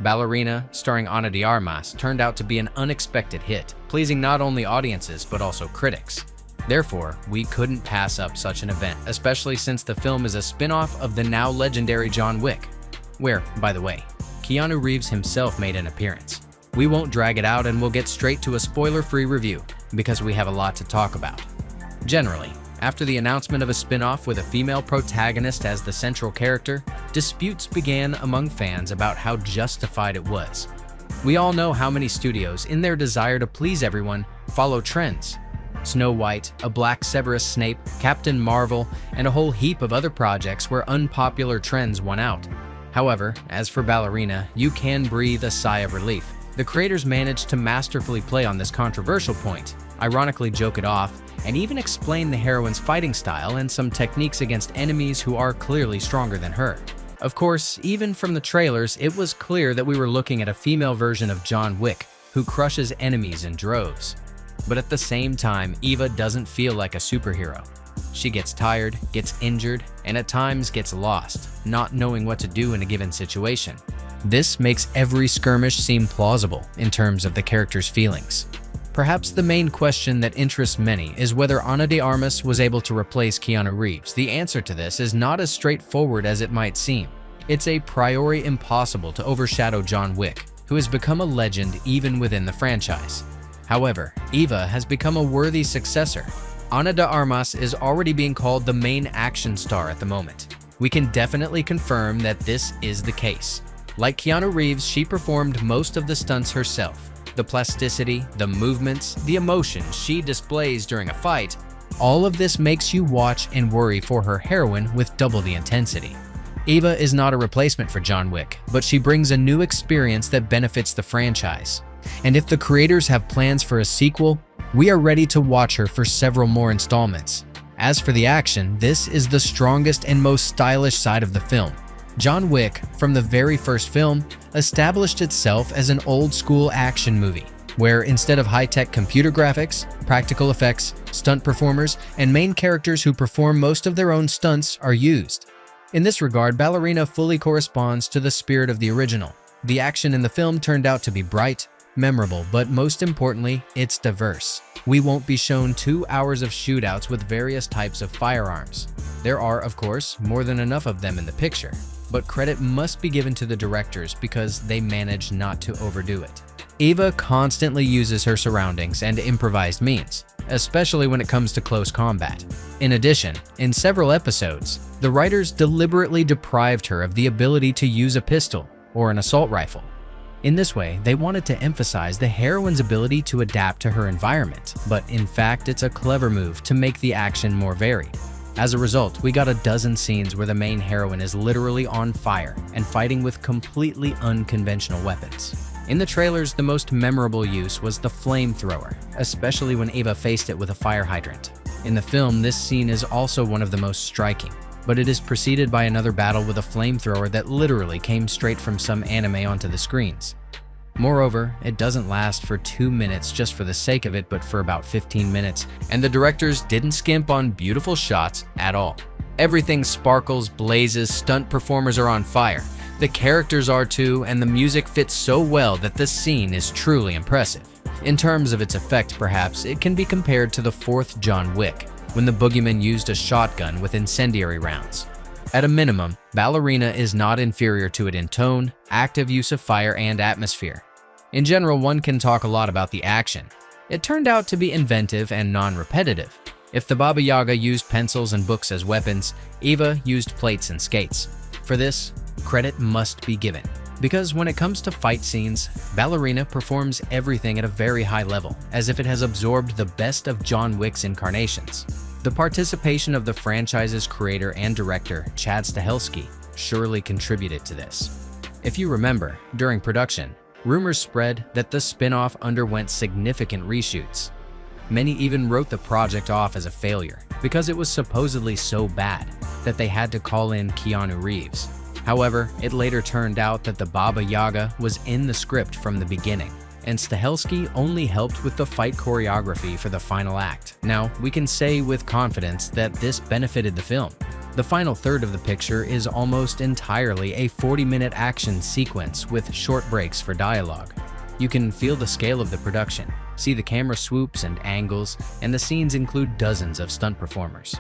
Ballerina, starring Ana de Armas, turned out to be an unexpected hit, pleasing not only audiences but also critics. Therefore, we couldn't pass up such an event, especially since the film is a spin-off of the now legendary John Wick, where, by the way, Keanu Reeves himself made an appearance. We won't drag it out and we'll get straight to a spoiler-free review, because we have a lot to talk about. Generally, after the announcement of a spin-off with a female protagonist as the central character, disputes began among fans about how justified it was. We all know how many studios, in their desire to please everyone, follow trends. Snow White, a Black Severus Snape, Captain Marvel, and a whole heap of other projects where unpopular trends won out. However, as for Ballerina, you can breathe a sigh of relief. The creators managed to masterfully play on this controversial point, ironically joke it off, and even explain the heroine's fighting style and some techniques against enemies who are clearly stronger than her. Of course, even from the trailers, it was clear that we were looking at a female version of John Wick, who crushes enemies in droves. But at the same time, Eva doesn't feel like a superhero. She gets tired, gets injured, and at times gets lost, not knowing what to do in a given situation. This makes every skirmish seem plausible in terms of the character's feelings. Perhaps the main question that interests many is whether Ana de Armas was able to replace Keanu Reeves. The answer to this is not as straightforward as it might seem. It's a priori impossible to overshadow John Wick, who has become a legend even within the franchise. However, Eva has become a worthy successor. Ana de Armas is already being called the main action star at the moment. We can definitely confirm that this is the case. Like Keanu Reeves, she performed most of the stunts herself. The plasticity, the movements, the emotion she displays during a fight, all of this makes you watch and worry for her heroine with double the intensity. Eva is not a replacement for John Wick, but she brings a new experience that benefits the franchise. And if the creators have plans for a sequel, we are ready to watch her for several more installments. As for the action, this is the strongest and most stylish side of the film. John Wick, from the very first film, established itself as an old-school action movie, where instead of high-tech computer graphics, practical effects, stunt performers, and main characters who perform most of their own stunts are used. In this regard, Ballerina fully corresponds to the spirit of the original. The action in the film turned out to be bright, memorable, but most importantly, it's diverse. We won't be shown 2 hours of shootouts with various types of firearms. There are, of course, more than enough of them in the picture, but credit must be given to the directors because they managed not to overdo it. Eva constantly uses her surroundings and improvised means, especially when it comes to close combat. In addition, in several episodes, the writers deliberately deprived her of the ability to use a pistol or an assault rifle. In this way, they wanted to emphasize the heroine's ability to adapt to her environment, but in fact, it's a clever move to make the action more varied. As a result, we got a dozen scenes where the main heroine is literally on fire and fighting with completely unconventional weapons. In the trailers, the most memorable use was the flamethrower, especially when Eva faced it with a fire hydrant. In the film, this scene is also one of the most striking, but it is preceded by another battle with a flamethrower that literally came straight from some anime onto the screens. Moreover, it doesn't last for 2 minutes just for the sake of it, but for about 15 minutes, and the directors didn't skimp on beautiful shots at all. Everything sparkles, blazes, stunt performers are on fire. The characters are too, and the music fits so well that this scene is truly impressive. In terms of its effect, perhaps, it can be compared to the fourth John Wick, when the boogeyman used a shotgun with incendiary rounds. At a minimum, Ballerina is not inferior to it in tone, active use of fire, and atmosphere. In general, one can talk a lot about the action. It turned out to be inventive and non-repetitive. If the Baba Yaga used pencils and books as weapons, Eva used plates and skates. For this, credit must be given, because when it comes to fight scenes, Ballerina performs everything at a very high level, as if it has absorbed the best of John Wick's incarnations. The participation of the franchise's creator and director, Chad Stahelski, surely contributed to this. If you remember, during production, rumors spread that the spin-off underwent significant reshoots. Many even wrote the project off as a failure because it was supposedly so bad that they had to call in Keanu Reeves. However, it later turned out that the Baba Yaga was in the script from the beginning, and Stahelski only helped with the fight choreography for the final act. Now, we can say with confidence that this benefited the film. The The final third of the picture is almost entirely a 40-minute action sequence with short breaks for dialogue. You can feel the scale of the production, see the camera swoops and angles, and the scenes include dozens of stunt performers.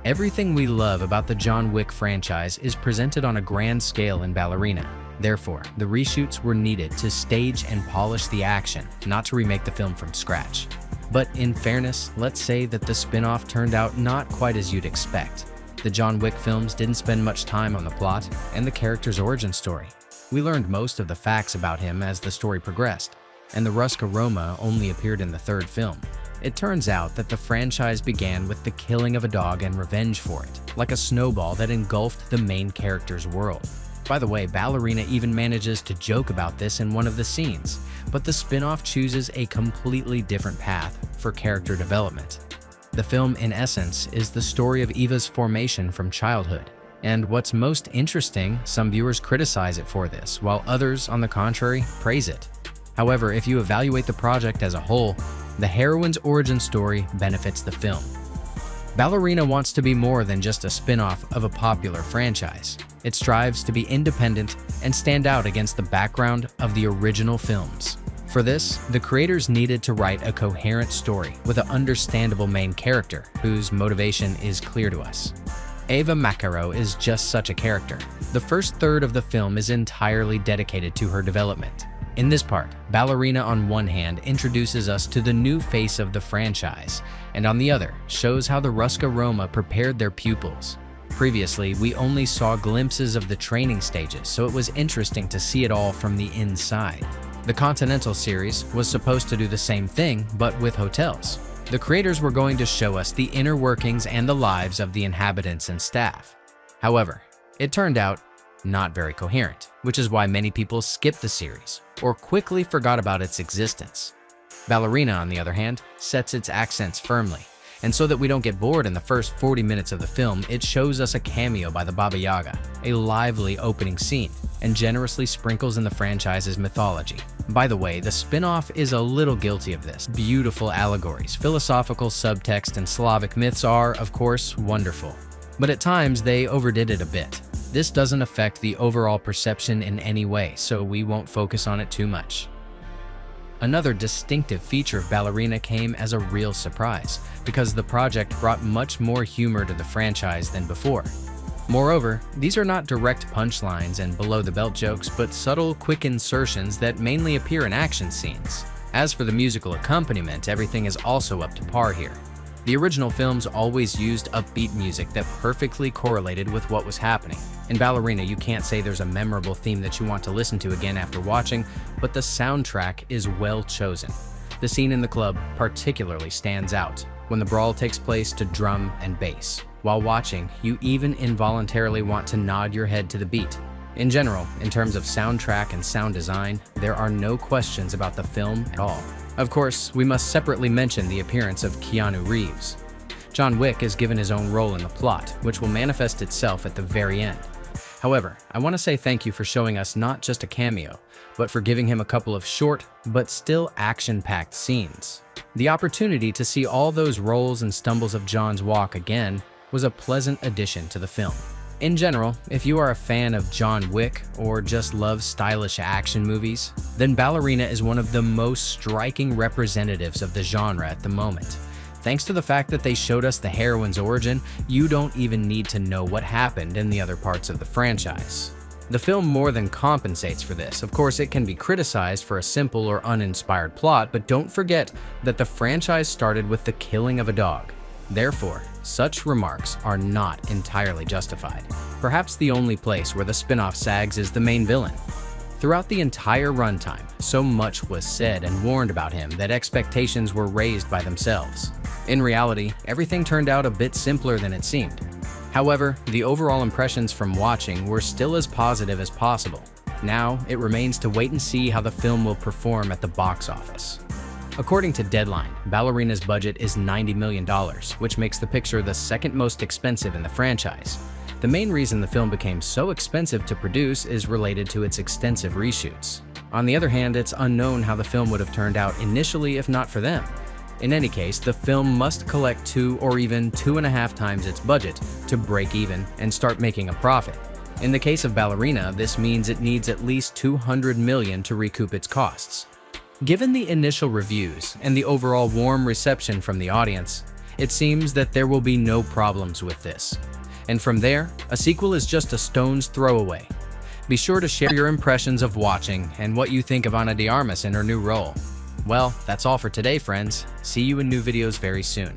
Everything we love about the John Wick franchise is presented on a grand scale in Ballerina. Therefore, the reshoots were needed to stage and polish the action, not to remake the film from scratch. But in fairness, let's say that the spin-off turned out not quite as you'd expect. The John Wick films didn't spend much time on the plot and the character's origin story. We learned most of the facts about him as the story progressed, and the Rusk aroma only appeared in the third film. It turns out that the franchise began with the killing of a dog and revenge for it, like a snowball that engulfed the main character's world. By the way, Ballerina even manages to joke about this in one of the scenes, but the spin-off chooses a completely different path for character development. The film, in essence, is the story of Eva's formation from childhood. And what's most interesting, some viewers criticize it for this, while others, on the contrary, praise it. However, if you evaluate the project as a whole, the heroine's origin story benefits the film. Ballerina wants to be more than just a spin-off of a popular franchise. It strives to be independent and stand out against the background of the original films. For this, the creators needed to write a coherent story with an understandable main character whose motivation is clear to us. Eva Maquero is just such a character. The first third of the film is entirely dedicated to her development. In this part, Ballerina on one hand introduces us to the new face of the franchise, and on the other, shows how the Rusk aroma prepared their pupils. Previously, we only saw glimpses of the training stages, so it was interesting to see it all from the inside. The Continental series was supposed to do the same thing, but with hotels. The creators were going to show us the inner workings and the lives of the inhabitants and staff. However, it turned out not very coherent, which is why many people skipped the series or quickly forgot about its existence. Ballerina, on the other hand, sets its accents firmly, and so that we don't get bored in the first 40 minutes of the film, it shows us a cameo by the Baba Yaga, a lively opening scene, and generously sprinkles in the franchise's mythology. By the way, the spin-off is a little guilty of this. Beautiful allegories, philosophical subtext, and Slavic myths are, of course, wonderful. But at times, they overdid it a bit. This doesn't affect the overall perception in any way, so we won't focus on it too much. Another distinctive feature of Ballerina came as a real surprise, because the project brought much more humor to the franchise than before. Moreover, these are not direct punchlines and below-the-belt jokes, but subtle, quick insertions that mainly appear in action scenes. As for the musical accompaniment, everything is also up to par here. The original films always used upbeat music that perfectly correlated with what was happening. In Ballerina, you can't say there's a memorable theme that you want to listen to again after watching, but the soundtrack is well chosen. The scene in the club particularly stands out, when the brawl takes place to drum and bass. While watching, you even involuntarily want to nod your head to the beat. In general, in terms of soundtrack and sound design, there are no questions about the film at all. Of course, we must separately mention the appearance of Keanu Reeves. John Wick is given his own role in the plot, which will manifest itself at the very end. However, I want to say thank you for showing us not just a cameo, but for giving him a couple of short, but still action-packed scenes. The opportunity to see all those rolls and stumbles of John's walk again was a pleasant addition to the film. In general, if you are a fan of John Wick or just love stylish action movies, then Ballerina is one of the most striking representatives of the genre at the moment. Thanks to the fact that they showed us the heroine's origin, you don't even need to know what happened in the other parts of the franchise. The film more than compensates for this. Of course, it can be criticized for a simple or uninspired plot, but don't forget that the franchise started with the killing of a dog. Therefore, such remarks are not entirely justified. Perhaps the only place where the spin-off sags is the main villain. Throughout the entire runtime, so much was said and warned about him that expectations were raised by themselves. In reality, everything turned out a bit simpler than it seemed. However, the overall impressions from watching were still as positive as possible. Now, it remains to wait and see how the film will perform at the box office. According to Deadline, Ballerina's budget is $90 million, which makes the picture the second most expensive in the franchise. The main reason the film became so expensive to produce is related to its extensive reshoots. On the other hand, it's unknown how the film would have turned out initially if not for them. In any case, the film must collect 2 or even 2.5 times its budget to break even and start making a profit. In the case of Ballerina, this means it needs at least $200 million to recoup its costs. Given the initial reviews and the overall warm reception from the audience, it seems that there will be no problems with this. And from there, a sequel is just a stone's throw away. Be sure to share your impressions of watching and what you think of Ana de Armas in her new role. Well, that's all for today, friends. See you in new videos very soon.